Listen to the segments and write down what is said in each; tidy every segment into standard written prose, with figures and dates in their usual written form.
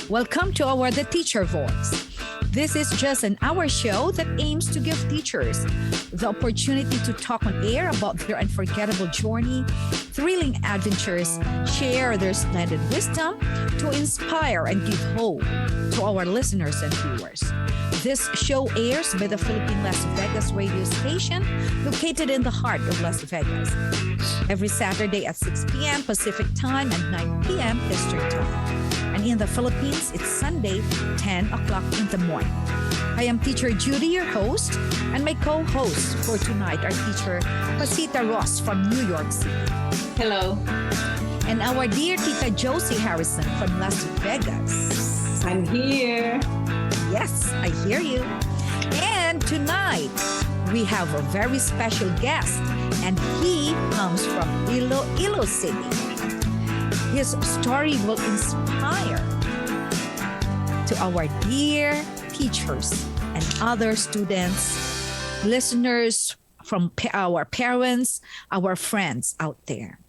Welcome to our The Teacher Voice. This is just an hour show that aims to give teachers the opportunity to talk on air about their unforgettable journey, thrilling adventures, share their splendid wisdom to inspire and give hope to our listeners and viewers. This show airs by the Philippine Las Vegas radio station located in the heart of Las Vegas every Saturday at 6 p.m. Pacific Time and 9 p.m. Eastern Time. And in the Philippines, it's Sunday, 10 o'clock in the morning. I am Teacher Judy, your host, and my co-hosts for tonight are Teacher Pasita Ross from New York City. Hello. And our dear Tita Josie Harrison from Las Vegas. I'm here. Yes, I hear you. And tonight, we have a very special guest, and he comes from Iloilo City. His story will inspire to our dear teachers and other students, listeners, from our parents, our friends out there.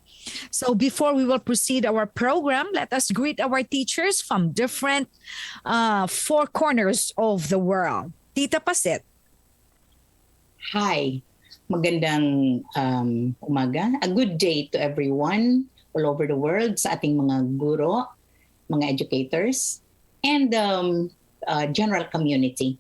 So before we will proceed our program, let us greet our teachers from different four corners of the world. Tita Pasit. Hi. Magandang umaga. A good day to everyone all over the world, sa ating mga guro, mga educators, and general community.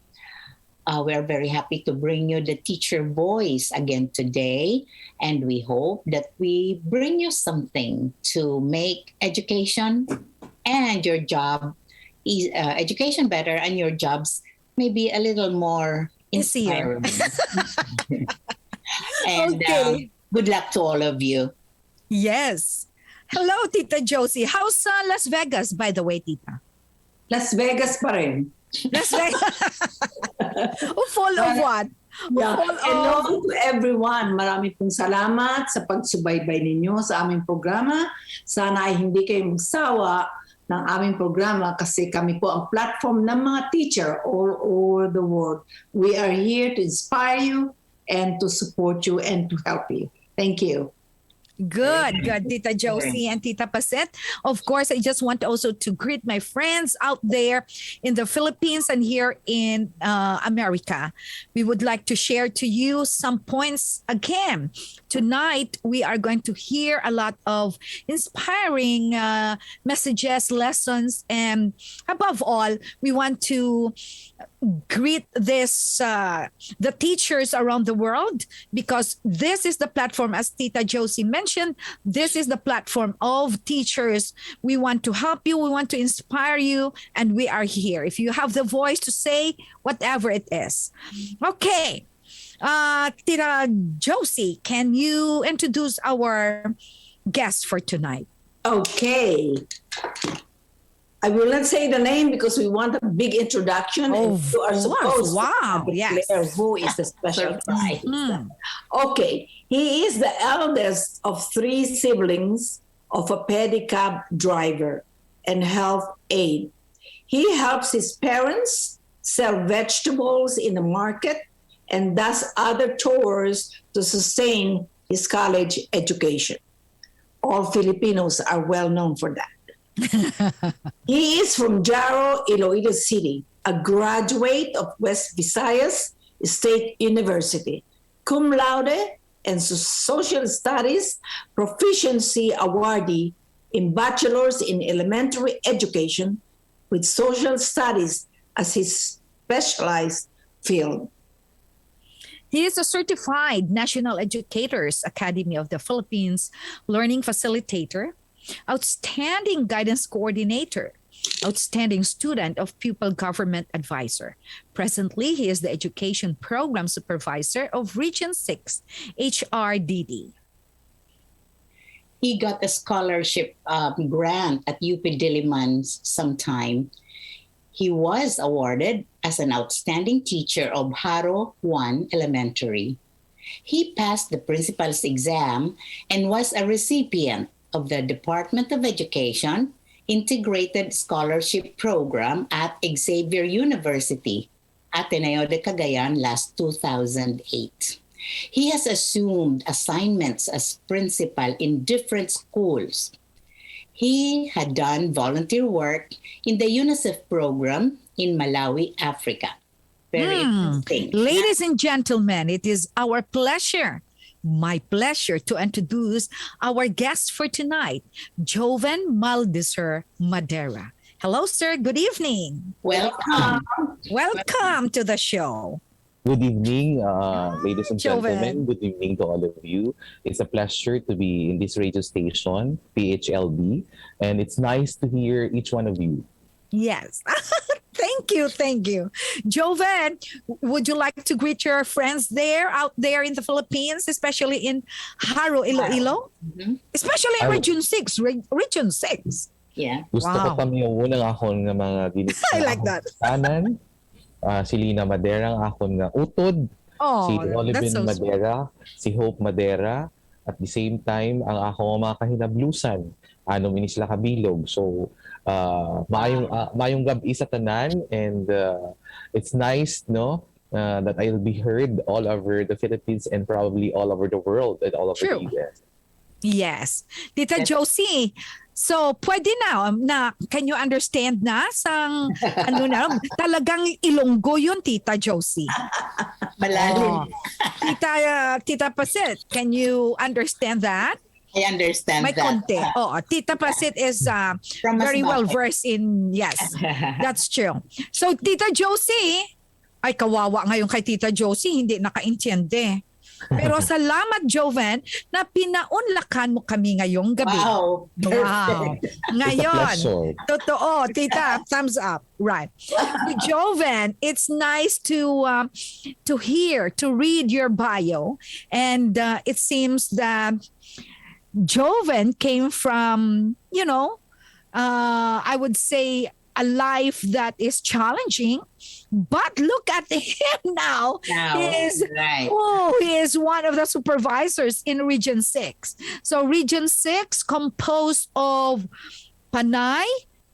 We are very happy to bring you the teacher voice again today, and we hope that we bring you something to make education and your job, education better and your jobs maybe a little more inspiring. And Okay. Good luck to all of you. Yes. Hello, Tita Josie. How's Las Vegas, by the way, Tita? Las Vegas pa rin. Las Vegas. Full of what? Yeah. Full of... Hello to everyone. Marami pong salamat sa pagsubaybay ninyo sa aming programa. Sana ay hindi kayo magsawa ng aming programa kasi kami po ang platform ng mga teacher all over the world. We are here to inspire you and to support you and to help you. Thank you. Good, Tita Josie and Tita Paset. Of course, I just want also to greet my friends out there in the Philippines and here in America. We would like to share to you some points again. Tonight, we are going to hear a lot of inspiring messages, lessons, and above all, we want to greet the teachers around the world, because this is the platform, as Tita Josie mentioned, this is the platform of teachers. We want to help you, we want to inspire you, and we are here. If you have the voice to say whatever it is. Okay. Tita Josie, can you introduce our guest for tonight? Okay. I will not say the name because we want a big introduction. Oh, and you are supposed wow, to declare yes. who is the special prize. Mm. Okay, he is the eldest of three siblings of a pedicab driver and health aide. He helps his parents sell vegetables in the market and does other chores to sustain his college education. All Filipinos are well known for that. He is from Jaro, Iloilo City, a graduate of West Visayas State University, cum laude and social studies proficiency awardee in bachelor's in elementary education with social studies as his specialized field. He is a certified National Educators Academy of the Philippines learning facilitator, outstanding guidance coordinator, outstanding student of pupil government advisor. Presently, he is the education program supervisor of Region 6 HRDD. He got a scholarship grant at UP Diliman sometime. He was awarded as an outstanding teacher of Haro 1 Elementary. He passed the principal's exam and was a recipient of the Department of Education Integrated Scholarship Program at Xavier University, Ateneo de Cagayan last 2008. He has assumed assignments as principal in different schools. He had done volunteer work in the UNICEF program in Malawi, Africa. Very interesting. Ladies and gentlemen, it is our pleasure, my pleasure, to introduce our guest for tonight, Joven Madera. Hello, sir. Good evening. Welcome. Welcome to the show. Good evening, ladies and Joven. gentlemen. Good evening to all of you. It's a pleasure to be in this radio station, PHLB, and it's nice to hear each one of you. Yes. Thank you. Thank you. Joven, would you like to greet your friends out there in the Philippines, especially in Haro, Iloilo? Especially in I- Region 6. Region 6. Yeah. Gusto Wow. ko kami yung unang akon nga mga dinis I like that. Tanan, si Lina Madera ang akon nga utod, Oh, si that's Joven so sweet. Madera, si Hope Madera, at the same time, ang ako mga kahinablusan, anong ini sila kabilog. So, maayong gabi sa tanan, and it's nice, no, that I'll be heard all over the Philippines and probably all over the world and all over True. the US. Yes. Tita Yes. Josie, so pwede na, can you understand na sang, talagang Ilonggo yun, Tita Josie. Malalim. Tita Pasit, can you understand that? I understand May that. konti. Oh, Tita Pasit is From very Masbate. well versed in, yes, that's true. So, Tita Josie, ay kawawa ngayon kay Tita Josie, hindi nakaintindi. Pero salamat, Joven, na pinaunlakan mo kami ngayong gabi. Wow. Wow. Perfect. Ngayon, pleasure. totoo, tita, thumbs up. Right. So, Joven, it's nice to read your bio. And it seems that Joven came from, I would say a life that is challenging. But look at him now. Now, right. He is one of the supervisors in Region 6. So Region 6 composed of Panay,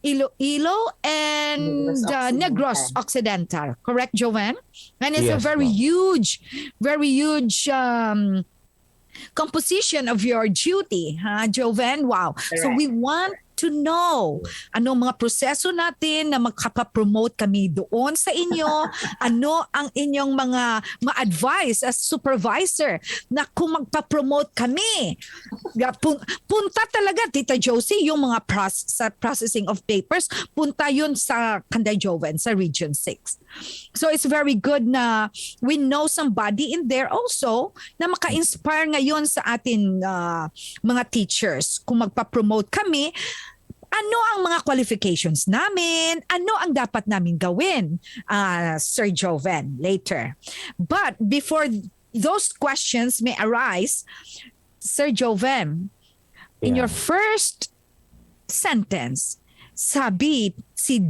Iloilo, and Negros Occidental. Negros Occidental. Correct, Joven? And it's a Yes, very ma'am. huge composition of your duty, Joven? Wow. So Correct. we want to know anong mga proseso natin na magkapapromote kami doon sa inyo, ano ang inyong mga ma-advise as supervisor na kung magpapromote kami. Punta talaga, Tita Josie, yung mga sa processing of papers, punta yun sa Kanday Joven, sa Region 6. So it's very good na we know somebody in there also na maka-inspire ngayon sa atin mga teachers. Kung magpa-promote kami, ano ang mga qualifications namin? Ano ang dapat namin gawin, Sir Joven, later. But before those questions may arise, Sir Joven, in your first sentence, sabi si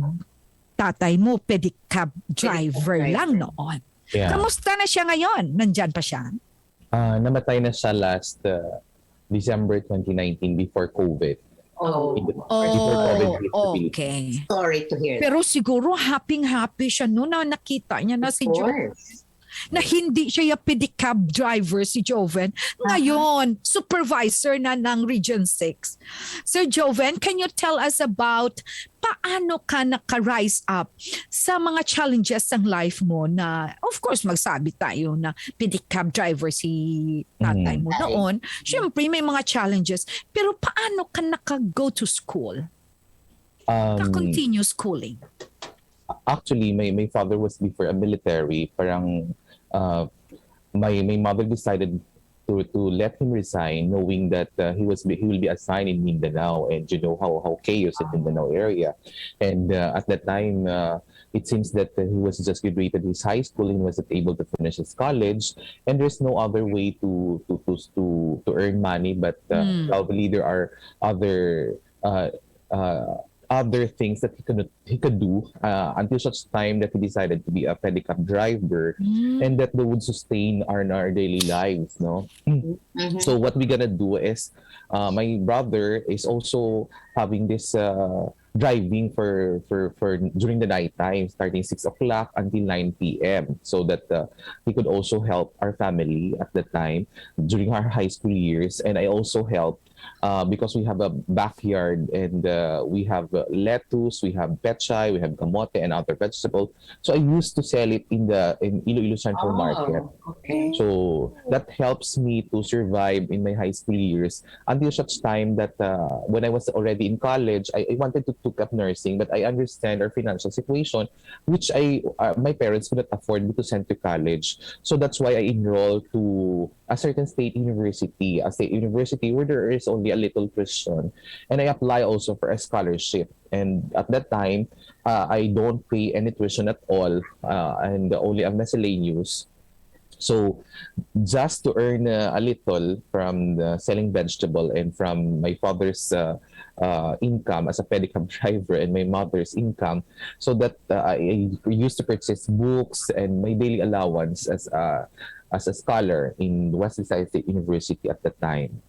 tatay mo pedicab driver lang noon. Yeah. Kamusta na siya ngayon? Nandyan pa siya? Namatay na siya last December 2019 before COVID. Oh, Before COVID hit the Philippines. Okay. sorry to hear that. Pero siguro happy siya noon na nakita niya na si Of Joven. course. Na hindi siya yung pedicab driver si Joven. Ngayon, supervisor na ng Region 6. Sir Joven, can you tell us about paano ka naka-rise up sa mga challenges ng life mo na, of course, magsabi tayo na pedicab driver si tatay mo noon. Siyempre, may mga challenges. Pero paano ka naka-go to school? Ka-continue schooling? Actually, my father was before a military. Parang my mother decided to let him resign, knowing that he will be assigned in Mindanao, and you know how chaos in Mindanao area. And at that time, it seems that he was just graduated his high school and wasn't able to finish his college. And there's no other way to earn money, but probably there are other things that he could do until such time that he decided to be a pedicab driver, and that they would sustain our daily lives, no? So what we gonna do is, my brother is also having this driving for during the night time, starting 6 o'clock until 9 p.m. so that he could also help our family at that time during our high school years, and I also helped because we have a backyard and we have lettuce, we have pechay, we have kamote and other vegetables. So I used to sell it in Iloilo Central Market. Okay. So that helps me to survive in my high school years until such time that when I was already in college, I wanted to take up nursing, but I understand our financial situation, which my parents could not afford me to send to college. So that's why I enrolled to a certain state university where there is only a little tuition, and I apply also for a scholarship. And at that time, I don't pay any tuition at all, and only a miscellaneous. So just to earn a little from the selling vegetable and from my father's income as a pedicab driver and my mother's income, so that I used to purchase books and my daily allowance as a scholar in West Visayas State University at the time.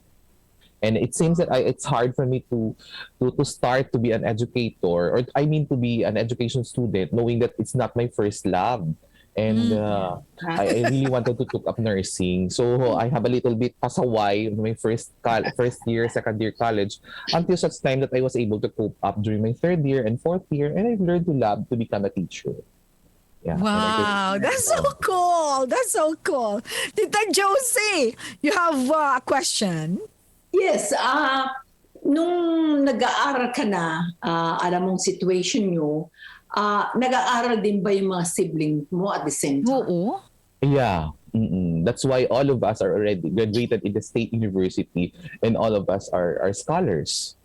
And it seems that it's hard for me to start to be an educator, or I mean to be an education student, knowing that it's not my first love. And I really wanted to take up nursing. So I have a little bit pasaway in my first year, second year college, until such time that I was able to cope up during my third year and fourth year, and I learned to love to become a teacher. Yeah. Wow, that's so cool. That's so cool. Tita Josie, you have a question? Yes, nung nag-aaral ka na, alam mong situation nyo, nag-aaral din ba yung mga siblings mo at the same time? Oo. Yeah. That's why all of us are already graduated in the state university, and all of us are scholars.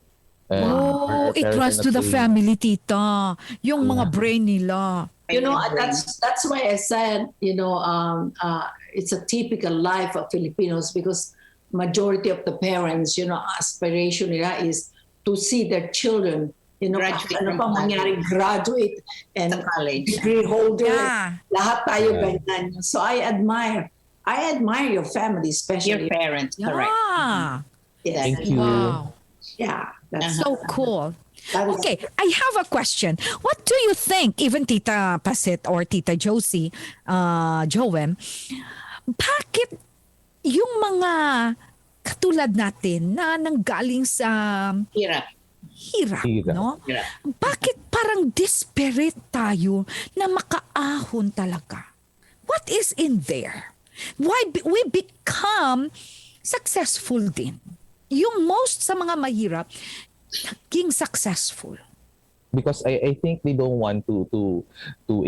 Oh, it runs to the family, tita. Yung mga brain nila. You know, that's why I said, it's a typical life of Filipinos, because majority of the parents, aspiration nila is to see their children, Graduate ano from pang mangyari, graduate and Sa college. degree holder. Yeah. Lahat tayo Yeah. ganyan. So I admire your family, Your especially. parents, correct. Yeah. Yes. Thank you. Wow. Yeah, that's So cool. that is- Okay, I have a question. What do you think, even Tita Pasit or Tita Josie, Joven, bakit yung mga katulad natin na nanggaling sa Hirap. hirap, Hirap. no? Hirap. Bakit parang desperate tayo na makaahon talaga? What is in there? Why we become successful din? Yung most sa mga mahirap, naging successful. Because I think they don't want to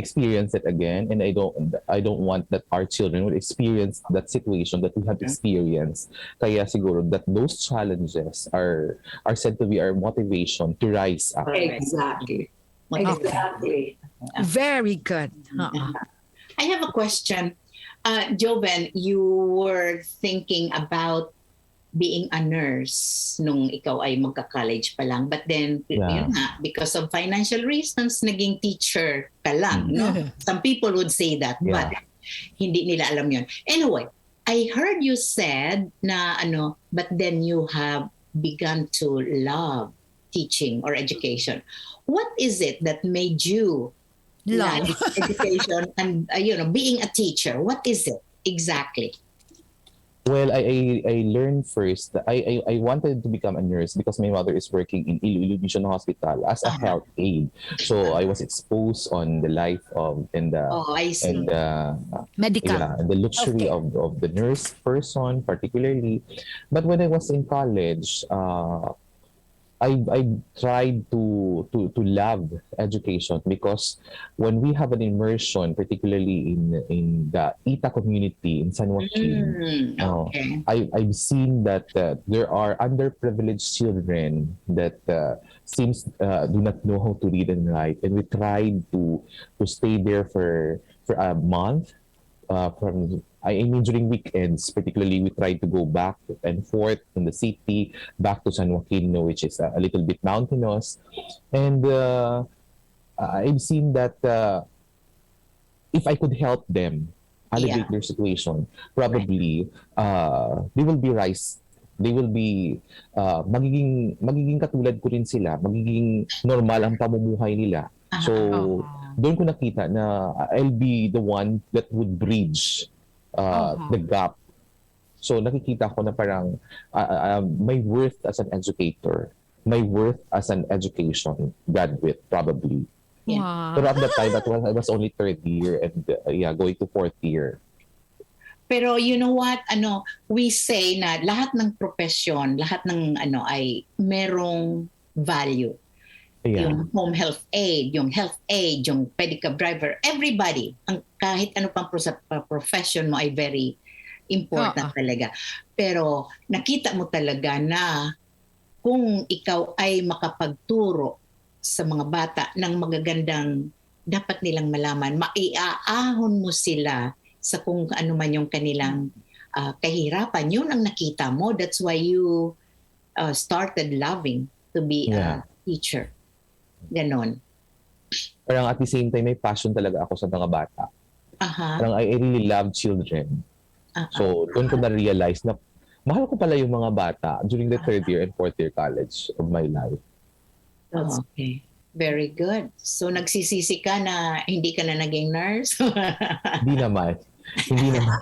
experience it again, and I don't want that our children will experience that situation that we have experienced. Kaya siguro that those challenges are said to be our motivation to rise up. Exactly. Okay. Exactly. Very good. I have a question. Joven, you were thinking about being a nurse nung ikaw ay magka-college pa lang. But then, Yeah. yun nga, because of financial reasons, naging teacher ka lang. No? Some people would say that, but hindi nila alam yun. Anyway, I heard you said na but then you have begun to love teaching or education. What is it that made you Love. like education and being a teacher? What is it exactly? Well, I learned first that I wanted to become a nurse because my mother is working in Iloilo Mission Hospital as a health aide. So I was exposed on the life of and the Oh, I see. and Medical. and the luxury Okay. of the nurse person particularly. But when I was in college, I tried to love education, because when we have an immersion, particularly in the ITA community in San Joaquin, Okay. I've seen that there are underprivileged children that seems do not know how to read and write, and we tried to stay there for a month. I mean, during weekends, particularly, we tried to go back and forth in the city, back to San Joaquin, which is a little bit mountainous. And I've seen that if I could help them alleviate their situation, probably they will be they will be magiging katulad ko rin sila, magiging normal ang pamumuhay nila. So doon ko nakita na I'll be the one that would bridge the gap So nakikita ko na parang may worth as an educator, may worth as an education graduate probably. Yeah. Wow. Pero at that time, I was only third year and going to fourth year. Pero you know what, we say na lahat ng profession, lahat ng ay merong value. Yeah. Yung home health aid, yung pedicab driver, everybody, kahit ano pang profession mo ay very important talaga. Pero nakita mo talaga na kung ikaw ay makapagturo sa mga bata ng magagandang dapat nilang malaman, maiaahon mo sila sa kung ano man yung kanilang kahirapan. Yun ang nakita mo. That's why you started loving to be a teacher. Ganon. Parang at the same time, may passion talaga ako sa mga bata. Parang I really love children. So, doon ko na-realize na mahal ko pala yung mga bata during the third year and fourth year college of my life. Okay. Very good. So, nagsisisi ka na hindi ka na naging nurse? Hindi naman. Hindi naman.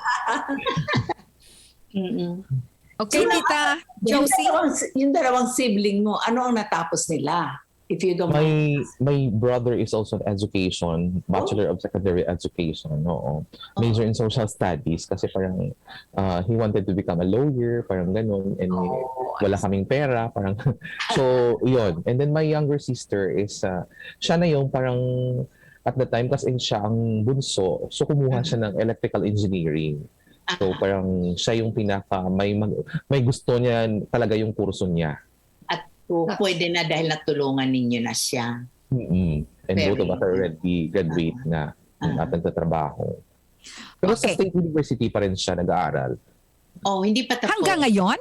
Okay, Tita Josie. Yung dalawang sibling mo, ano ang natapos nila? If you don't mind. My brother is also in education, Bachelor of Secondary Education. Oo. Major in Social Studies kasi parang he wanted to become a lawyer, parang ganun. And wala kaming pera, parang so yun. And then my younger sister is siya na yung parang at the time kasi siya ang bunso. So kumuha siya ng electrical engineering. So parang siya yung pinaka may gusto niya talaga yung kurso niya. So, pwede na dahil natulungan ninyo na siya. And both of us are already graduate na natin sa trabaho. Pero sa State University pa rin siya nag-aaral. Oh, hindi pa tapos. Hanggang ngayon?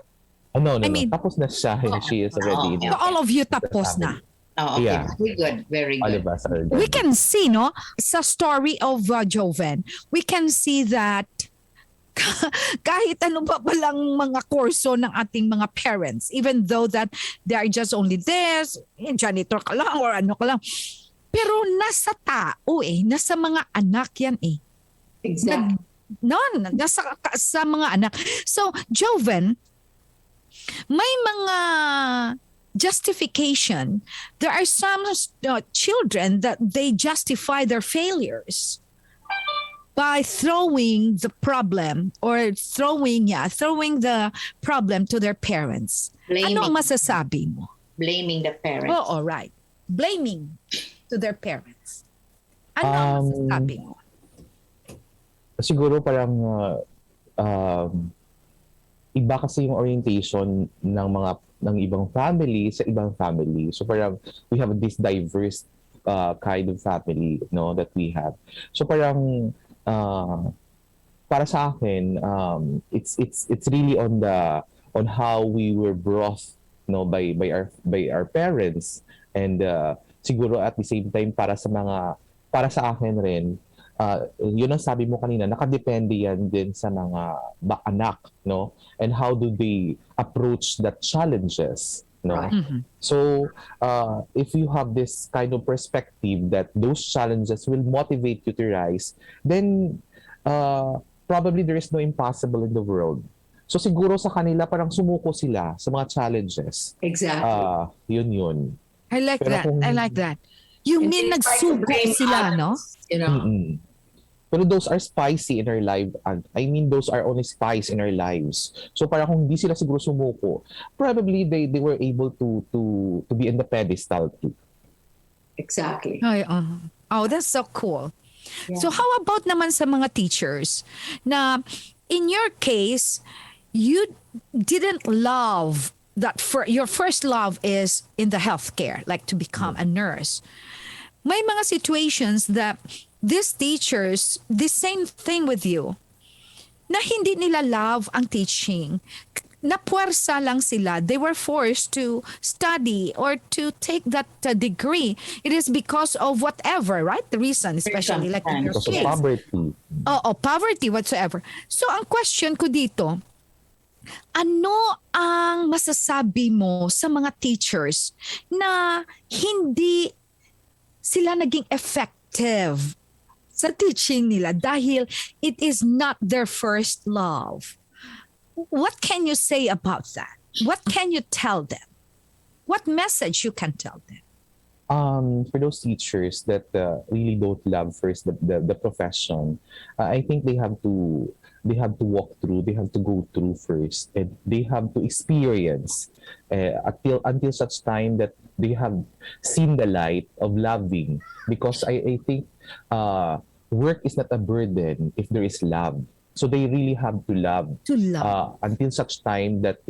No. I mean, tapos na siya. She is already in so all of you tapos na. Oh, okay. Yeah. Very good. Very all good. of us are We can see, no, sa story of Joven, we can see that kahit ano pa palang mga kurso ng ating mga parents, even though that they are just only this, janitor ka lang or ano ka lang. Pero nasa tao nasa mga anak yan Exactly. Nasa sa mga anak. So, Joven, may mga justification. There are some children that they justify their failures by throwing the problem or throwing the problem to their parents. Ano ang masasabi mo? Blaming the parents. Oh, all right. Blaming to their parents. Ano ang masasabi mo? Siguro parang iba kasi yung orientation ng ibang family sa ibang family. So parang we have this diverse kind of family, no, that we have. So parang para sa akin, it's really on how we were brought, no, by our parents, and siguro at the same time para sa akin rin, yun ang sabi mo kanina, nakadepende yan din sa mga anak, no, and how do they approach the challenges, no. Mm-hmm. So if you have this kind of perspective that those challenges will motivate you to rise, then probably there is no impossible in the world. So siguro sa kanila parang sumuko sila sa mga challenges. Exactly. Yun. I like Pero that. I like that. You And mean they try to nagsugo blame sila, no? others, you know. Pero those are spicy in our life. I mean, those are only spice in our lives. So parang kung hindi sila siguro sumuko, probably they were able to be in the pedestal too. Exactly. Oh, that's so cool. Yeah. So how about naman sa mga teachers na in your case, you didn't love that your first love is in the healthcare, like to become a nurse. May mga situations that these teachers, the same thing with you, na hindi nila love ang teaching. Napuwersa lang sila. They were forced to study or to take that degree. It is because of whatever, right? The reason, especially like in your Because of case. poverty. Poverty whatsoever. So ang question ko dito, ano ang masasabi mo sa mga teachers na hindi sila naging effective sa teaching nila dahil it is not their first love? What can you say about that? What can you tell them? What message you can tell them? For those teachers that really don't love first the profession, I think they have to walk through, they have to go through first, and they have to experience until such time that they have seen the light of loving. Because I think work is not a burden if there is love. So they really have to love To love. until such time that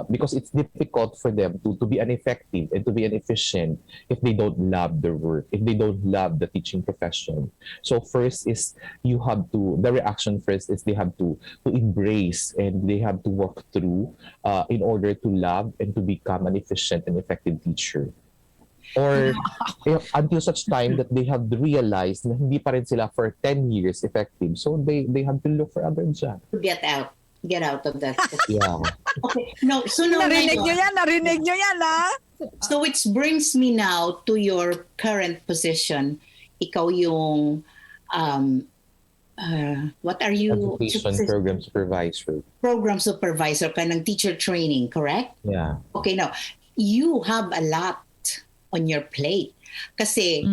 because it's difficult for them to be an effective and to be an efficient if they don't love their work, if they don't love the teaching profession. So first is the reaction first is they have to embrace, and they have to work through in order to love and to become an efficient and effective teacher. Or until such time that they have realized na hindi pa rin sila for 10 years effective. So they have to look for other jobs. Get out of that. Yeah. Okay. No, so no, Narinig nyo yan, ha? So which brings me now to your current position. Ikaw yung what are you? Education program supervisor. Program supervisor ka ng teacher training, correct? Yeah. Okay, now you have a lot on your plate. Kasi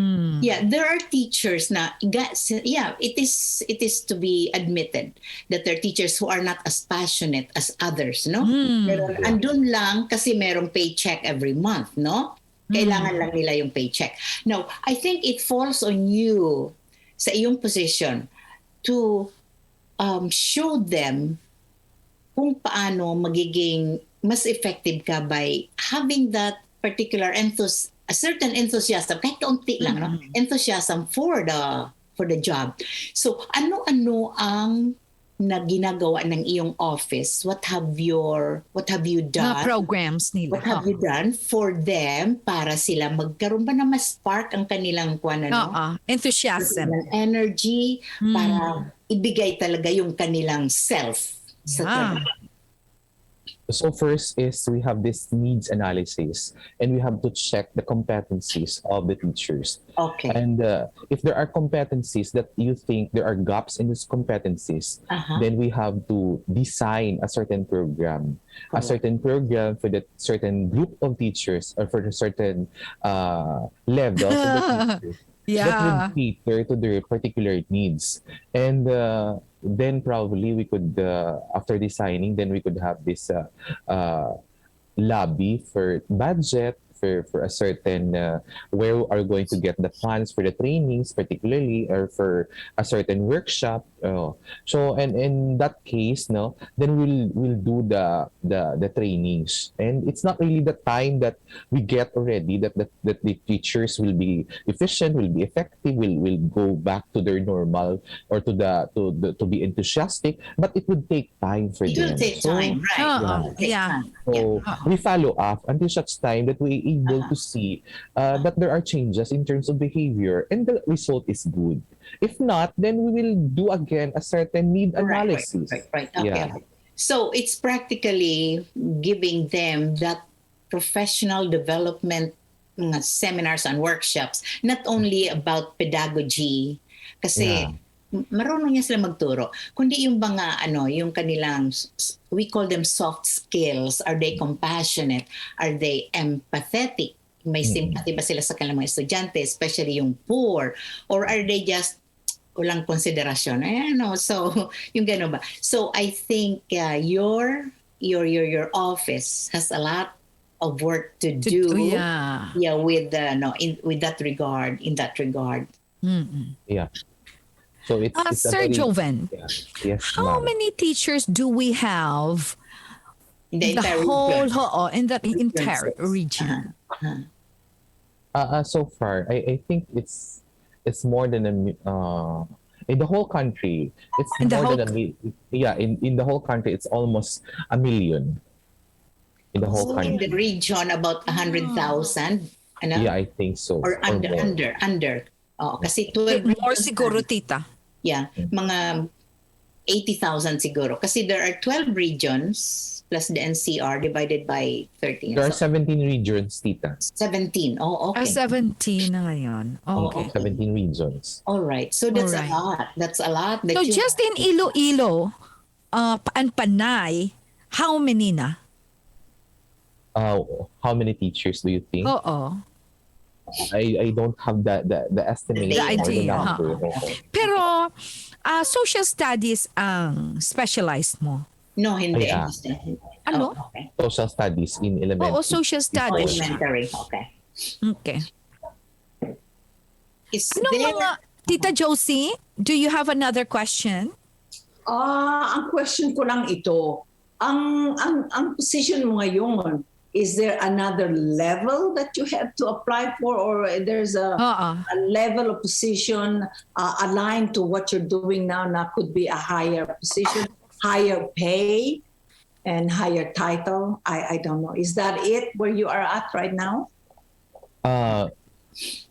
there are teachers na it is to be admitted that there are teachers who are not as passionate as others, no? Pero andun lang kasi merong paycheck every month, no? Kailangan lang nila yung paycheck. Now, I think it falls on you sa iyong position to show them kung paano magiging mas effective ka by having that particular a certain enthusiasm, kahit kaunti lang, no? Enthusiasm for the job. So, ano-ano ang ginagawa ng iyong office? What have you done? Mga programs nila. What have you done for them para sila magkaroon ba na mas spark ang kanilang Enthusiasm. energy para ibigay talaga yung kanilang self sa trabaho? So first is we have this needs analysis, and we have to check the competencies of the teachers. Okay. And if there are competencies that you think there are gaps in these competencies, then we have to design a certain program. A certain program for that certain group of teachers, or for a certain level of the teachers. That would cater to their particular needs. And then probably we could, after designing, then we could have this lobby for budget, for a certain where are going to get the funds for the trainings particularly, or for a certain workshop. So and in that case, then we'll do the trainings. And it's not really the time that we get already that the teachers will be efficient, will be effective, will go back to their normal, or to be enthusiastic, but it would take time for them. It will take time, right? So we follow up until such time that we able to see that there are changes in terms of behavior, and the result is good. If not, then we will do again a certain need analysis. Right. Okay. So it's practically giving them that professional development seminars and workshops, not only about pedagogy, kasi marunong niya sila magturo, kundi yung mga yung kanilang, we call them soft skills. Are they compassionate? Are they empathetic? May sympathy ba sila sa kanilang mga estudyante, especially yung poor? Or are they just walang konsiderasyon? So yung gano'n ba? So I think your office has a lot of work to do. With that regard, in that regard. Yeah. So it's Sir Joven, yes, how many teachers do we have in the entire entire region? So far, I think it's more than in the whole country. It's in more than in the whole country, it's almost 1 million. In the whole country. In the region, about 100,000. Yeah, I think so. Or under. Kasi 12 more siguro, tita. Yeah, mga 80,000 siguro. Kasi there are 12 regions plus the NCR divided by 13. There are 17 regions, tita. 17. Oh, okay. 17 na ngayon. Okay. 17 regions. All right. So that's a lot. That's a lot. So just in Iloilo, and Panay, how many na? How many teachers do you think? Oo. I don't have the estimation The or the idea, number. huh? Oo. Pero social studies ang specialized mo. No, hindi. Yeah. Ano? Oh, okay. Social studies in elementary. Oo, social Oh, studies siya. elementary. Okay. Okay. Is Anong there... mga, Tita Josie, do you have another question? Ang question ko lang ito, ang position mo ngayon, is there another level that you have to apply for, or there's a level of position aligned to what you're doing now na could be a higher position, higher pay, and higher title? I don't know. Is that it where you are at right now?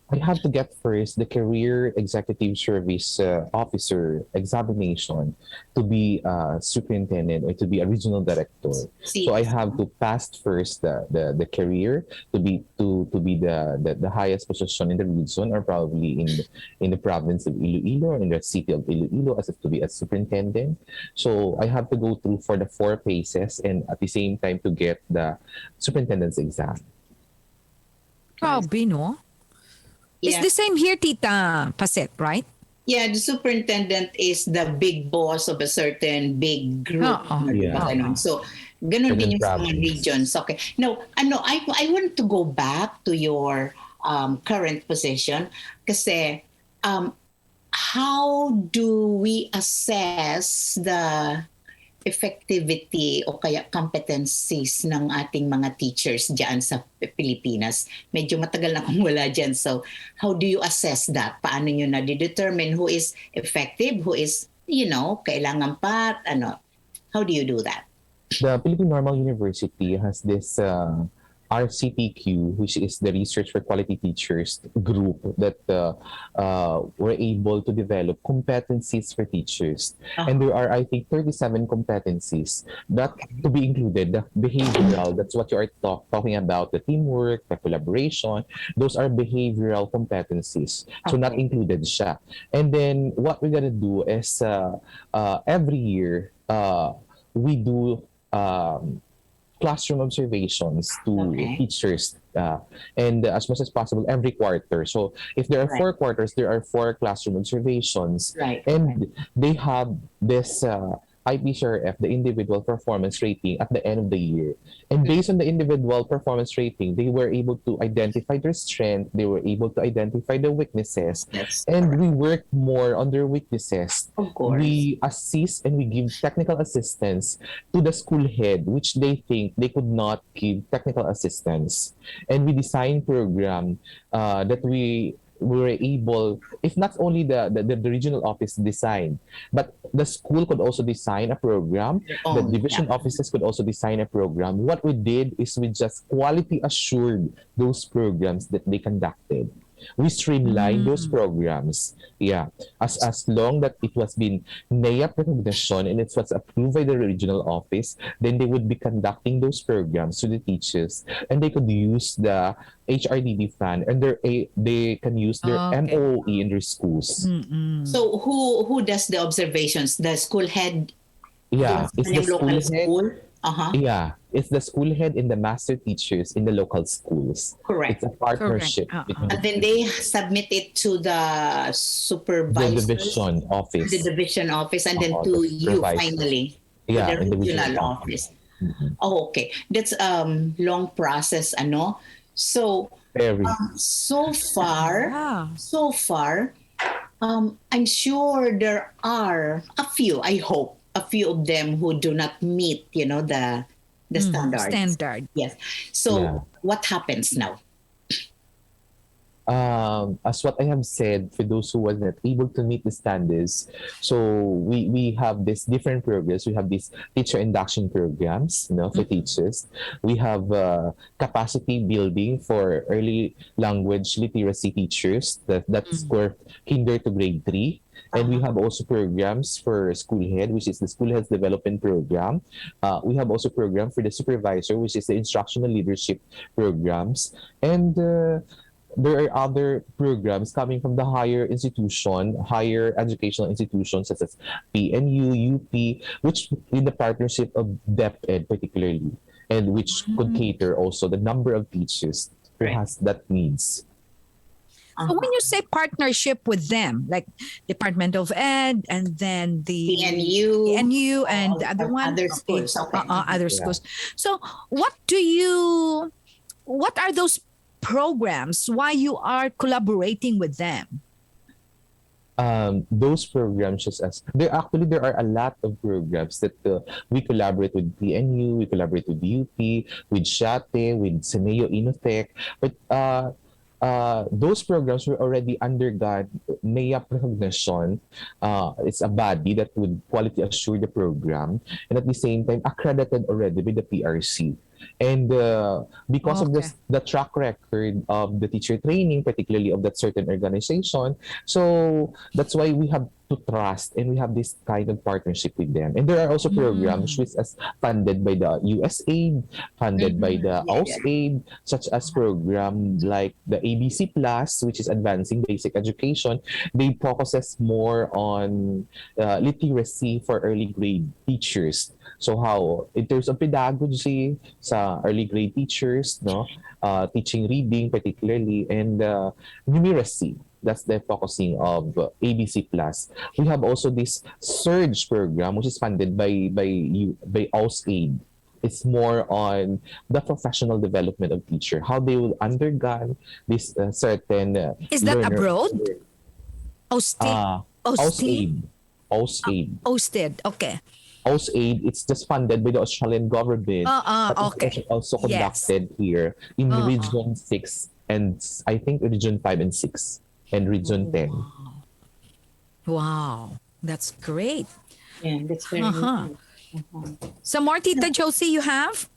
I have to get first the Career Executive Service Officer examination to be a superintendent or to be a regional director. So I have to pass first the career to be the highest position in the region, or probably in the province of Iloilo, in the city of Iloilo, as if to be a superintendent. So I have to go through for the 4 phases, and at the same time to get the superintendent's exam. Grabe, no? It's Yeah. the same here, Tita Paset, right? Yeah, the superintendent is the big boss of a certain big group. Oo. Yeah. Ganun. So, ganun din yung sa mga Province. regions. Okay. Now, I want to go back to your current position kasi how do we assess the effectivity o kaya competencies ng ating mga teachers dyan sa Pilipinas? Medyo matagal na akong wala dyan. So, how do you assess that? Paano nyo na-determine who is effective, who is, kailangan pa, how do you do that? The Philippine Normal University has this RCTQ, which is the Research for Quality Teachers group that were able to develop competencies for teachers. And there are, I think, 37 competencies that to be included. The behavioral, that's what you are talking about, the teamwork, the collaboration, those are behavioral competencies. So not included siya. And then what we're gonna do is every year, we do classroom observations to teachers and as much as possible every quarter. So if there are 4 quarters, there are 4 classroom observations. And they have this IPCRF, the individual performance rating at the end of the year. And based on the individual performance rating, they were able to identify their strength, they were able to identify their weaknesses, and we work more on their weaknesses. Of course. We assist and we give technical assistance to the school head, which they think they could not give technical assistance. And we design program that we were able, if not only the regional office design, but the school could also design a program, the division offices could also design a program. What we did is we just quality assured those programs that they conducted. We streamlined those programs. Yeah. As long that it was been NAIAP recognition and it was approved by the regional office, then they would be conducting those programs to the teachers, and they could use the HRDD fund, and they can use their MOE in their schools. So who does the observations? The school head? Yeah, it's the Yung local school? Yeah, it's the school head and the master teachers in the local schools. Correct. It's a partnership. between And then they submit it to the the supervisors, division office. the division office, and then to the you supervisor. finally, Yeah, to in the the regional regional office. Okay. That's long process, So, Very. so far, I'm sure there are a few, I hope, a few of them who do not meet, the standards. Standard. Yes. So Yeah. what happens now? As what I have said, for those who were not able to meet the standards, so we have this different programs. We have these teacher induction programs, for teachers. We have capacity building for early language literacy teachers. That's for kinder to grade 3. And we have also programs for school head, which is the school heads development program. We have also program for the supervisor, which is the instructional leadership programs. And there are other programs coming from the higher educational institutions such as PNU, UP, which in the partnership of DepEd particularly, and which could cater also the number of teachers who Right. has that needs. So when you say partnership with them, like Department of Ed and then the PNU, PNU and the other one, other schools. Okay. other Yeah. schools. So what are those programs? Why you are collaborating with them? Those programs just as there are a lot of programs that we collaborate with PNU, we collaborate with UP, with SHATE, with Seneo Inotech, but those programs were already undergone NEA recognition. It's a body that would quality assure the program and at the same time accredited already by the PRC. And because of Okay. the track record of the teacher training, particularly of that certain organization, so that's why we have to trust and we have this kind of partnership with them. And there are also programs which is funded by the USAID, funded by the Yeah, AUSAID, such as program like the ABC Plus, which is Advancing Basic Education. They focuses more on literacy for early grade teachers. So how, in terms of pedagogy sa early grade teachers, no, teaching reading particularly, and numeracy. That's the focusing of ABC Plus. We have also this Surge program, which is funded by AUSAID. It's more on the professional development of teacher, how they will undergo this certain Is that learner. abroad? Osted. AUSAID. AUSAID. Osted. Okay. AUSAID, it's just funded by the Australian government. But Okay. it's also Yes. conducted here in Uh-uh. Region 6 and I think Region 5 and 6 and Region 10. Wow. That's great. Yeah, that's very Uh-huh. good. Some more, Tita Josie, you have?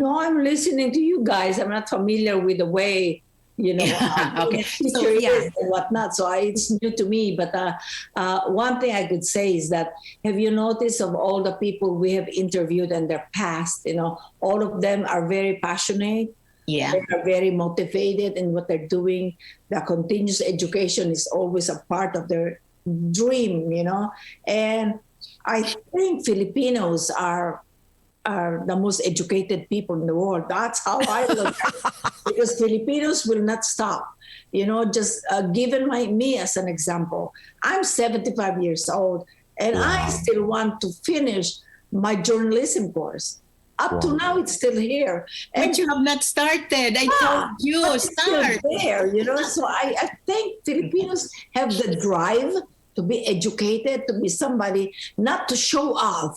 No, I'm listening to you guys. I'm not familiar with the way, Okay. teacher yeah. is and whatnot. So it's new to me. But one thing I could say is that, have you noticed of all the people we have interviewed and their past, all of them are very passionate. Yeah. They are very motivated in what they're doing. The continuous education is always a part of their dream, And I think Filipinos are the most educated people in the world. That's how I look at it. Because Filipinos will not stop. Just given me as an example, I'm 75 years old and I Wow. still want to finish my journalism course. Up to Wow. now, it's still here. But you have not started. I told you, but it's still start. there, So I think Filipinos have the drive to be educated, to be somebody, not to show off,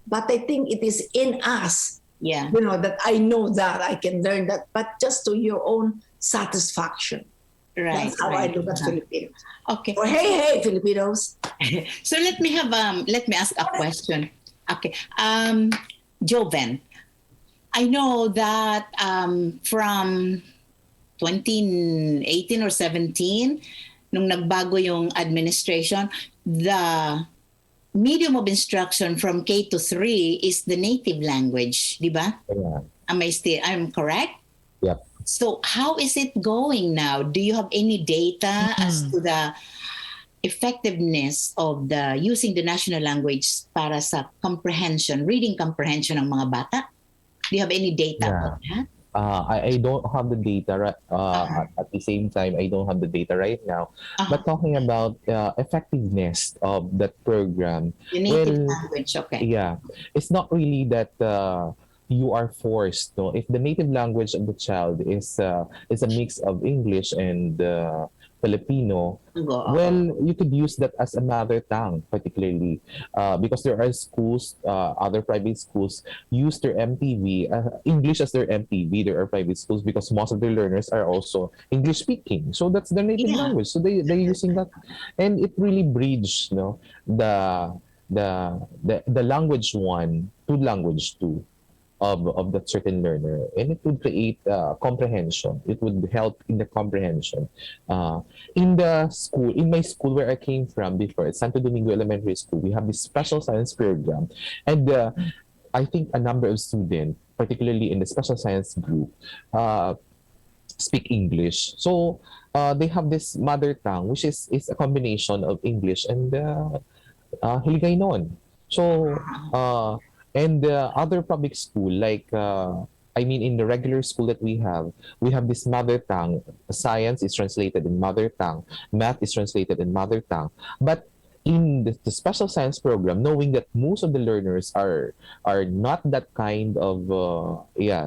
but I think it is in us, Yeah. that I know that I can learn that, but just to your own satisfaction. Right. That's how right. I look at Filipinos. Okay. Or hey, Filipinos. So let me ask a question. Okay. Joven, I know that from 2018 or 17, nung nagbago yung administration, the medium of instruction from K to 3 is the native language, di ba? Yeah. I'm correct? Yep. So how is it going now? Do you have any data as to the effectiveness of the using the national language para sa reading comprehension ng mga bata? Do you have any data about that? I don't have the data at the same time. I don't have the data right now. But talking about effectiveness of that program, The native language, okay. yeah, it's not really that you are forced. No, if the native language of the child is a mix of English and Filipino, well, you could use that as a mother tongue, particularly because there are schools, other private schools use their MPV, English as their MPV. There are private schools because most of their learners are also English speaking. So that's their native language. So they're using that, and it really bridges, the language one to language two of that certain learner, and it would create comprehension. It would help in the comprehension. In my school where I came from before, at Santo Domingo Elementary School, we have this special science program, and I think a number of students, particularly in the special science group, speak English. So they have this mother tongue, which is a combination of English and Hiligaynon. So and the other public school, like I mean, in the regular school that we have this mother tongue. Science is translated in mother tongue. Math is translated in mother tongue. But in the special science program, knowing that most of the learners are not that kind of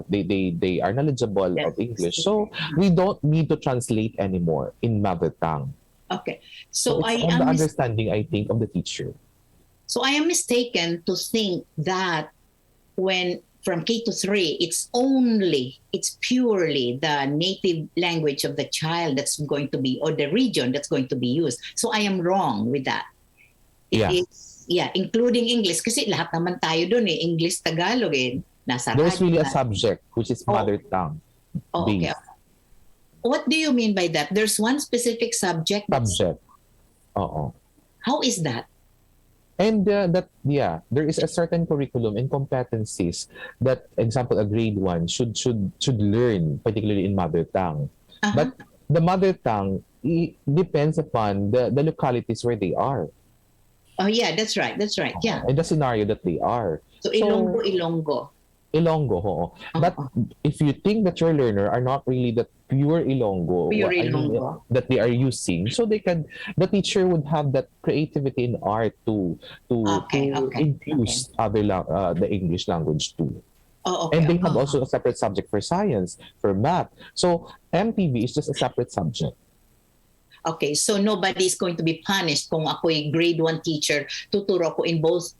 they are knowledgeable of English, so we don't need to translate anymore in mother tongue. Okay. So So I it's on the am understanding, I think, of the teacher. so I am mistaken to think that when from K to 3, it's purely the native language of the child that's going to be, or the region that's going to be used. So I am wrong with that. Yeah. Including English. Kasi lahat naman tayo dun English, Tagalog nasa There's radyo really a na. subject which is mother tongue Okay. based What do you mean by that? There's one specific subject. subject. Oo. How is that? And there is a certain curriculum and competencies that, example, a grade 1 should learn, particularly in mother tongue. Uh-huh. But the mother tongue depends upon the localities where they are, Oh yeah, that's right. Yeah. and the scenario that they are. So Ilonggo. Ilonggo, oo. But if you think that your learner are not really the pure Ilonggo, Pure I mean, Ilonggo. that they are using, so the teacher would have that creativity in art to Okay. infuse the English language too. Oh, okay. And they have also a separate subject for science, for math. So MPV is just a separate subject. Okay, so nobody is going to be punished kung ako'y grade 1 teacher, tuturo ko in both,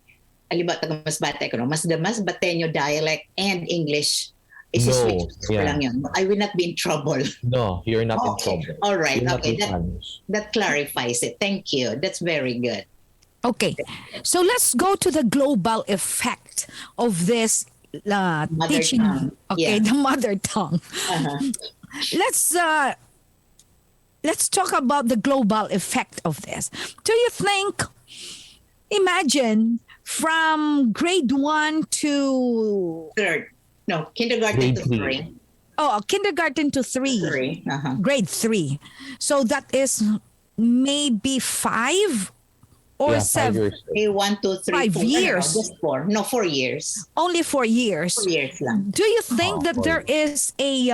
aliba taga Masbate ko, mas Bateño dialect and English. Isi-switch ko yeah. lang yun. I will not be in trouble. No, you're not in Okay. trouble. All right. You're not Okay. be punished. That clarifies it. Thank you. That's very good. Okay, so let's go to the global effect of this Mother teaching. tongue. Okay, Yeah. the mother tongue. Uh-huh. Let's talk about the global effect of this. Do you think? Imagine from grade 1 to Kindergarten Grade to three. 3. kindergarten to 3. 3. Uh-huh. Grade 3. So that is maybe 5 or Yeah, 5 7. years. Okay, 1, 2, 3, 5 4. years. No, just 4. No, 4 years. Only 4 years. 4 years lang. Do you think that there is a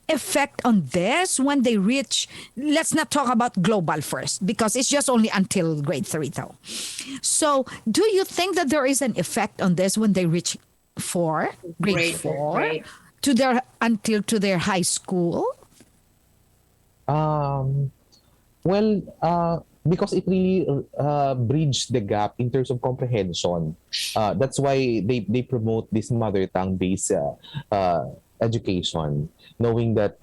effect on this when they reach? Let's not talk about global first because it's just only until grade 3 though. So do you think that there is an effect on this when they reach 4, grade 4, grade. to their high school? Because it really bridged the gap in terms of comprehension. That's why they promote this mother tongue based education, knowing that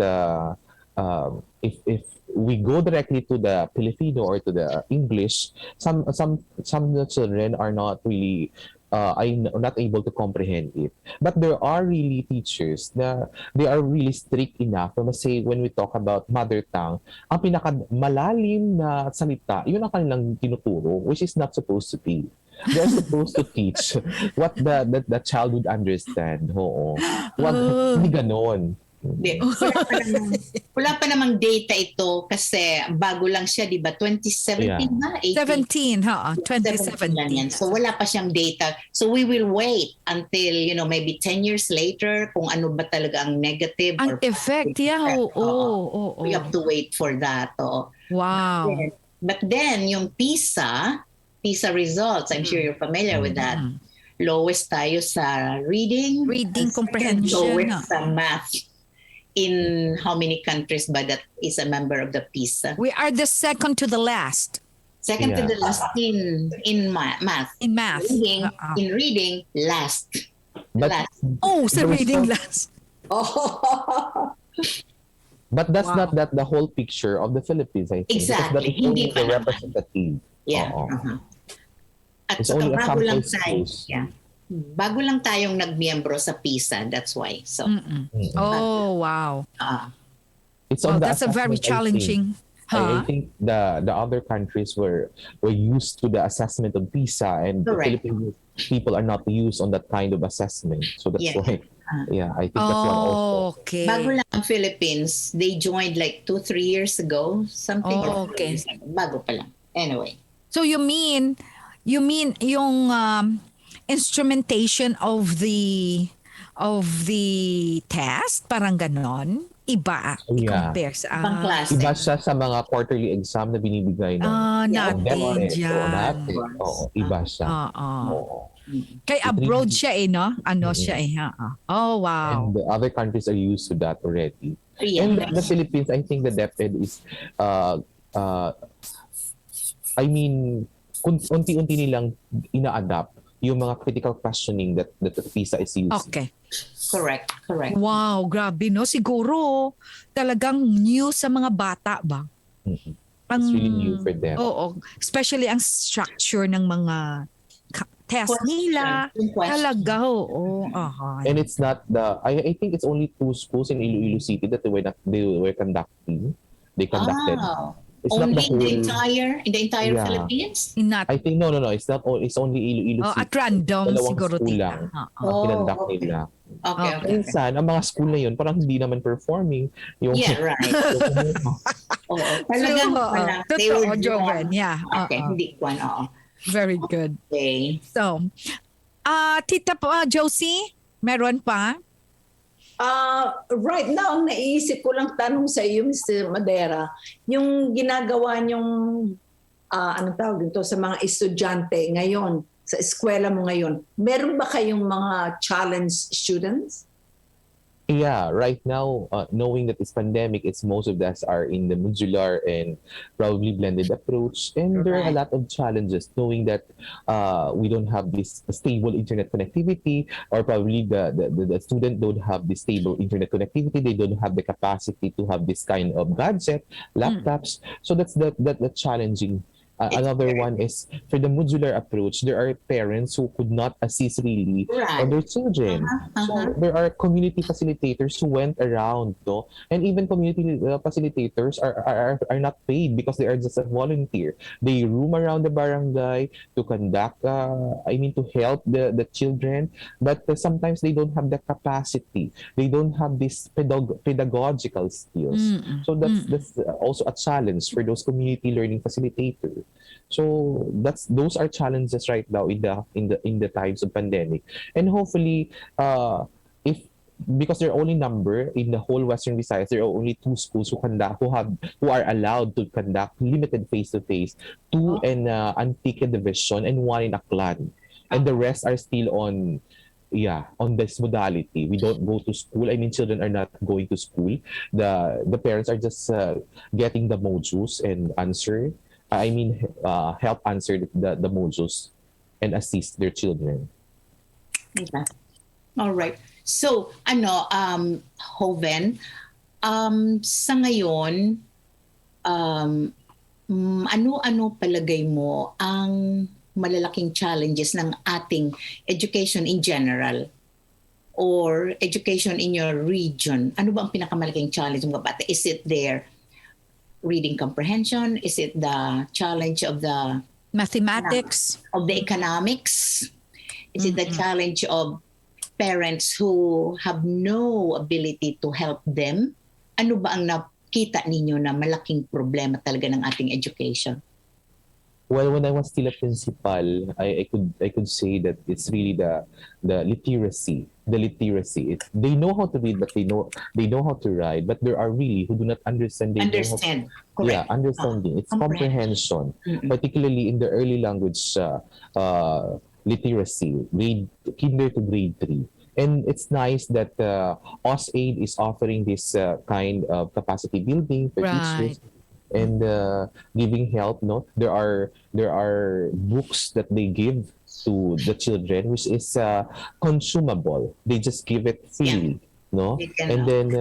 if we go directly to the Filipino or to the English, some children are not really not able to comprehend it. But there are really teachers na they are really strict enough na say when we talk about mother tongue, ang pinakamalalim na salita, yun ang kanilang tinuturo, which is not supposed to be. They're supposed to teach what the child would understand. Oo. Hindi ganon. Hindi. Wala pa namang data ito kasi bago lang siya, di ba? 2017 Yeah. na? 17, huh? 2017 lang yan. 2017. So wala pa siyang data. So we will wait until, maybe 10 years later kung ano ba talaga ang negative Ang or effect, yeah. Oo. we have to wait for that. Oo. Wow. But then, yung PISA results, I'm sure you're familiar with that. Lowest tayo sa reading. Reading and second comprehension. lowest sa math. In how many countries ba that is a member of the PISA? We are the second to the last Second to Yeah. the last in math. in math. In reading, last. But Last. Sa There was reading no- last. But that's Wow. not the whole picture of the Philippines, I think. Exactly. Because that is Hindi only pa the naman. representative. Yeah. Oo. uh-huh. At It's saka only a bago lang sample tayo. space. Yeah. Bago lang tayong nagmiyembro sa PISA, that's why. So, Oh, wow. It's Well, on the that's a very assessment, I think. challenging. I think the other countries were used to the assessment of PISA, and the Correct. Filipino people are not used on that kind of assessment. So that's Yeah. why Yeah, I think that's one also. Okay. Bago lang ang Philippines. They joined like 2-3 years ago. Something or 4 Okay. years ago. Bago pa lang. Anyway. So you mean yung instrumentation of the test, parang ganon, iba Yeah. i-compare sa Ibang klase. Iba siya sa mga quarterly exam na binibigay ng Yeah, natin DepEd. Oo, dyan. natin. Oo, iba siya. Oo. Oo. Kay abroad siya no? Ano Mm-mm. siya Oh, wow. And the other countries are used to that already. Yeah. And the Philippines, I think the DepEd is, I mean, unti-unti nilang ina-adapt yung mga critical questioning that the PISA is using. Okay. Correct. Wow, grabe no. Siguro talagang new sa mga bata ba? Mhm. It's really new for them. Oo. Especially ang structure ng mga test nila. Yung question. Talaga, oo. Aha. And it's not I think it's only 2 schools in Iloilo City that they were conducting. They conducted. It's Only not the in whole. the entire Yeah. Philippines? Not, I think no. It's not all. It's only Iloilo City. at random Dalawang siguro school tita. lang. Oo. Ang kinonduct okay. nila. Okay. Minsan, ang mga school na yun, parang hindi naman performing. Yung, Yeah, right. Oo. Talagang True, wala. oo. They were Totoo, Joven. Yeah. Okay, Oo. hindi kwan. Oo. Very good. Okay. So, Tita Josie, meron pa? Right now, ang naisip ko lang tanong sa iyo, Mr. Madera, yung ginagawa niyong, anong tawag dito, sa mga estudyante ngayon, sa eskwela mo ngayon, meron ba kayong mga challenge students? Yeah, right now, knowing that it's pandemic, it's most of us are in the modular and probably blended approach. And there are a lot of challenges knowing that we don't have this stable internet connectivity, or probably the student don't have this stable internet connectivity. They don't have the capacity to have this kind of gadget, laptops. So that's the challenging. Another one is for the modular approach, there are parents who could not assist really on their children. So there are community facilitators who went around, no? And even community facilitators are not paid because they are just a volunteer. They roam around the barangay to conduct, to help the children, but sometimes they don't have the capacity. They don't have this pedagogical skills. So that's also a challenge for those community learning facilitators. So those are challenges right now in the times of pandemic, and hopefully, if because there are only number in the whole Western Visayas, there are only 2 schools who are allowed to conduct limited face-to-face, 2 in Antique Division and 1 in Aklan, and the rest are still on this modality. We don't go to school. I mean, children are not going to school. The parents are just getting the modules and help answer the modules and assist their children. Okay. All right. So, Joven, sa ngayon, ano palagay mo ang malalaking challenges ng ating education in general or education in your region? Ano ba ang pinakamalaking challenge ng mga bata? Is it their reading comprehension? Is it the challenge of the Mathematics? of the economics? Is it the challenge of parents who have no ability to help them? Ano ba ang nakita ninyo na malaking problema talaga ng ating education? Well, when I was still a principal, I could say that it's really the literacy. The literacy. They know how to read, but they know how to write. But there are really who do not understand. Understand. Correct. Understanding. It's comprehension, particularly in the early language literacy, kinder to grade 3. And it's nice that OSAID is offering this kind of capacity building for teachers. And giving help, no, there are books that they give to the children, which is consumable. They just give it freely, no. And then,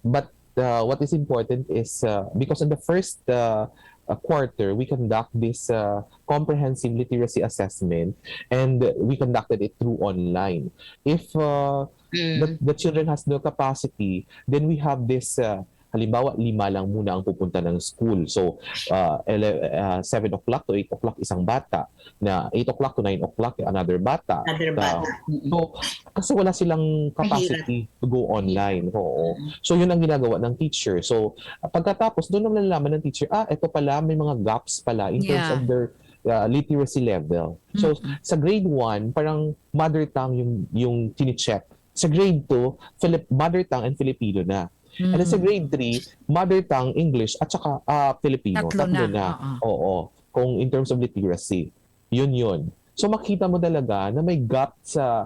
but what is important is because in the first quarter we conduct this comprehensive literacy assessment, and we conducted it through online. If the children has no capacity, then we have this. Halimbawa, 5 lang muna ang pupunta ng school. So, 7 o'clock to 8 o'clock isang bata. Na 8 o'clock to 9 o'clock another bata. Another bata. So, Kasi wala silang capacity to go online. Oo. So yun ang ginagawa ng teacher. So pagkatapos doon naman nalalaman ng teacher, ito pala may mga gaps pala in terms Yeah. of their literacy level. So sa grade 1, parang mother tongue yung tini-check. Sa grade 2, mother tongue and Filipino na. And then sa grade 3, mother tongue, English at saka Filipino. Tatlo Tatlo na. na. Oo. Kung in terms of literacy. Yun. So makita mo talaga na may gap sa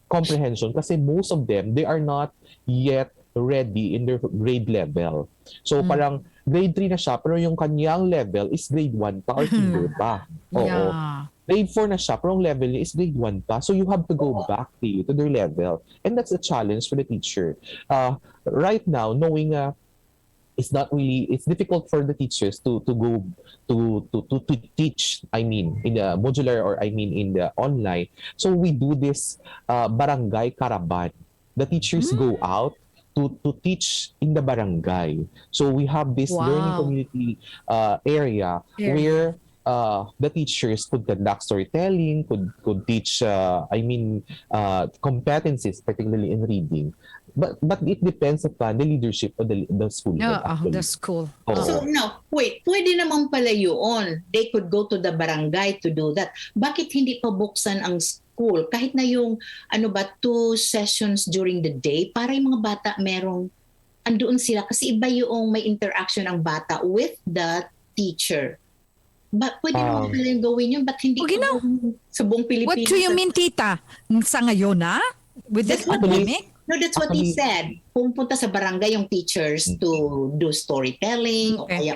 comprehension kasi most of them, they are not yet ready in their grade level. So parang grade 3 na siya pero yung kanyang level is grade 1 pa or kinder pa. Oo. Yeah. Grade 4 na siya pero ang level niya is grade 1 pa. So you have to go back to their level. And that's a challenge for the teacher. Right now, knowing it's difficult for the teachers to go to teach, I mean in the modular or I mean in the online. So we do this barangay karaban. The teachers go out to teach in the barangay. So we have this learning Wow. community area where the teachers could conduct storytelling, could teach competencies, particularly in reading. But it depends upon the leadership of the school. Yeah, actually. the school. Oo. So no, wait, pwede naman pala yun. They could go to the barangay to do that. Bakit hindi pa buksan ang school? Kahit na yung 2 sessions during the day para yung mga bata merong andoon sila kasi iba yung may interaction ng bata with the teacher. Pwede naman pala yung gawin yun. Ba't hindi Okay, no. sa buong Pilipinas? What do you mean, tita? Sa ngayon na? With this That's what pandemic? No, that's what he said. Pumunta sa barangay yung teachers to do storytelling o Okay. kaya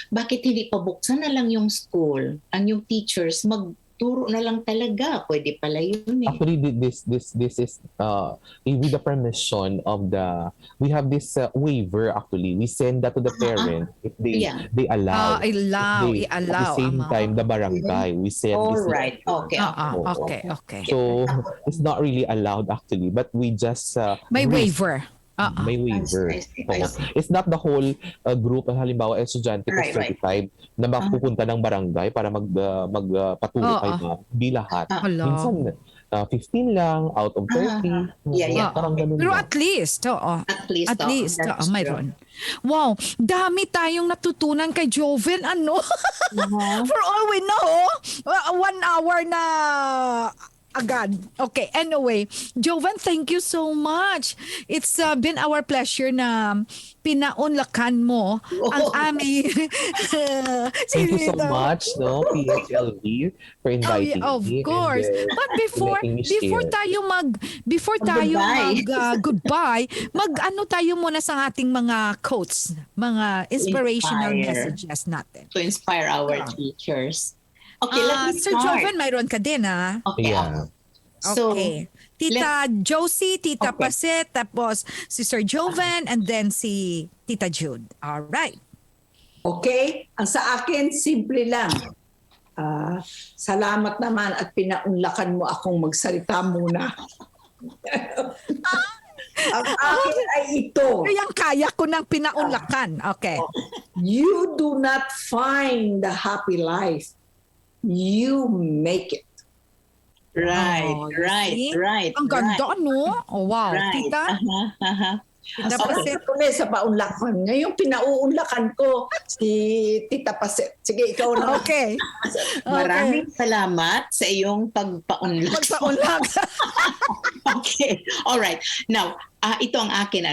Bakit hindi pa buksan na lang yung school? Ang yung teachers magturo na lang talaga. Pwede pala yun eh. Actually, this is with the permission of we have this waiver. Actually, we send that to the parents if they allow. Allow. At the same time, the barangay we send. All this right. Okay. Okay. So it's not really allowed actually, but we just May risk. waiver. May waiver. I see. It's not the whole group, halimbawa, estudyante ko Right. 35 na magpupunta ng barangay para magpaturo kay ma'am. Di lahat. Hala. Minsan, 15 lang out of 30. Yeah. Parang ganun Pero lang. at least, At least. At least, that's mayroon. Wow, dami tayong natutunan kay Joven, ano? For all we know, 1 hour na agad. Okay, anyway, Joven, thank you so much. It's been our pleasure na pinaunlakan mo ang aming... Thank you so much, PHLV, for inviting of me. course. And, But before Goodbye. goodbye, ano tayo muna sa ating mga quotes, mga inspirational Inspire. messages natin. To inspire our teachers. Okay, let me Sir start. Joven, mayroon ka din, ha? Okay. yeah. So, Okay. Tita Josie, Tita Okay. Paset, tapos si Sir Joven, and then si Tita Jude. All right. Okay? Ang sa akin, simple lang. Salamat naman at pinaunlakan mo akong magsalita muna. Ang akin ay ito. Kaya ko ng pinaunlakan. Okay. You do not find the happy life. You make it. right. Ang ganda, no? Oh, wow. Right. Tita? Tita Paset. Tuloy sa paunlakan. Ngayon, pinauunlakan ko si Tita Paset. Sige, ikaw na. Okay. Maraming salamat sa iyong pagpaunlak. Magpaunlak. Okay. All right. Now, ito ang akin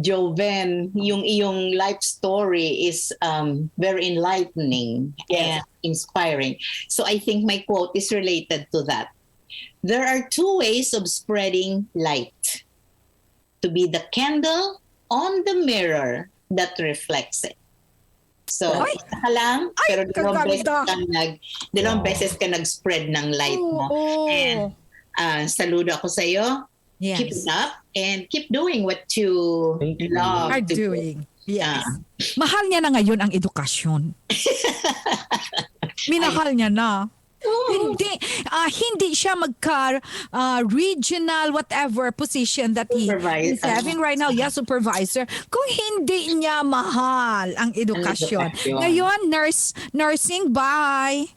Joven, yung iyong life story is very enlightening and inspiring. So I think my quote is related to that. There are 2 ways of spreading light. To be the candle on the mirror that reflects it. So, Ay! isa ka lang, Ay, pero kaganda. dalawang beses ka nag-spread ng light mo. Oo. And saludo ako sa iyo. Keep Yes. it up and keep doing what you Thank you. love Are to do. doing. Yes. Mahal niya na ngayon ang edukasyon. Minahal niya na. Hindi siya regional whatever position that he Supervisor. is having right now. Yeah, supervisor. Kung hindi niya mahal ang edukasyon. edukasyon. Ngayon, nursing, bye.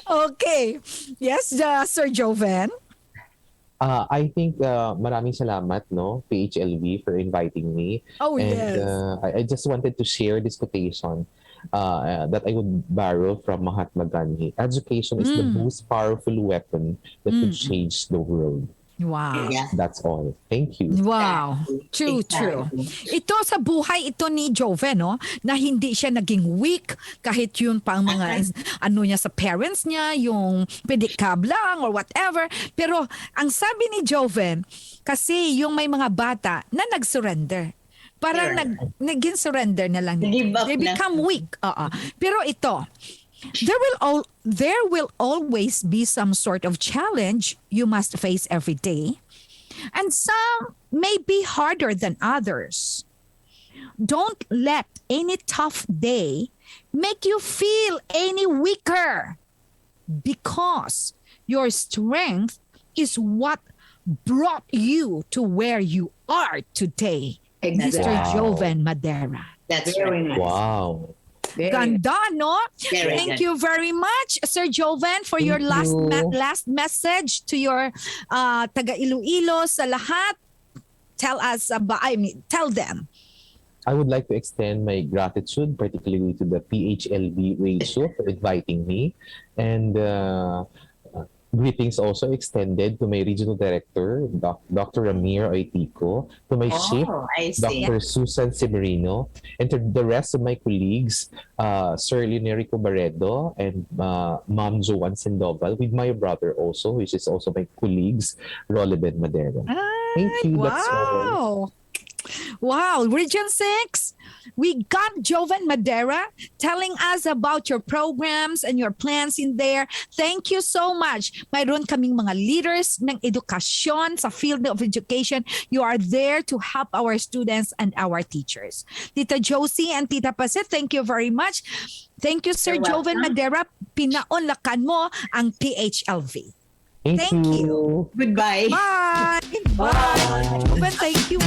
Okay. Yes, Sir Joven. I think maraming salamat, no, PHLV, for inviting me. Oh, And yes. I just wanted to share this quotation that I would borrow from Mahatma Gandhi. Education is the most powerful weapon that could change the world. Wow. Yeah. That's all. Thank you. Wow. True, true. Exactly. Ito sa buhay ito ni Joven, no, na hindi siya naging weak kahit yun pa ang mga ano niya sa parents niya, yung pedicab lang or whatever. Pero ang sabi ni Joven, kasi yung may mga bata na nag-surrender. Parang Sure. naging surrender na lang. Give up They na. become weak. Oo. Pero ito, there will always be some sort of challenge you must face every day. And some may be harder than others. Don't let any tough day make you feel any weaker, because your strength is what brought you to where you are today. Exactly. Mr. Wow. Joven Madera. That's Very right. nice. Wow. Very Ganda, no? Very Thank good. you very much, Sir Joven, for your Thank last you. last message to your taga Iloilo sa lahat. Tell us about, tell them. I would like to extend my gratitude, particularly to the PHLB radio for inviting me. And greetings also extended to my regional director, Dr. Ramir Oitico, to my chief, Oh, I see. Dr. Susan Severino, and to the rest of my colleagues, Sir Linerico Barredo and Ma'am Joanne Sandoval, with my brother also, which is also my colleagues, Joven Madera. Thank you. That's all. Wow. Wow, Region 6, we got Joven Madera telling us about your programs and your plans in there. Thank you so much. Mayroon kaming mga leaders ng edukasyon sa field of education. You are there to help our students and our teachers. Tita Josie and Tita Pasit, thank you very much. Thank you, Sir You're Joven welcome. Madera. Pinaunlakan mo ang PHLV. Thank Thank you. Goodbye. Bye. Bye. Joven, thank you.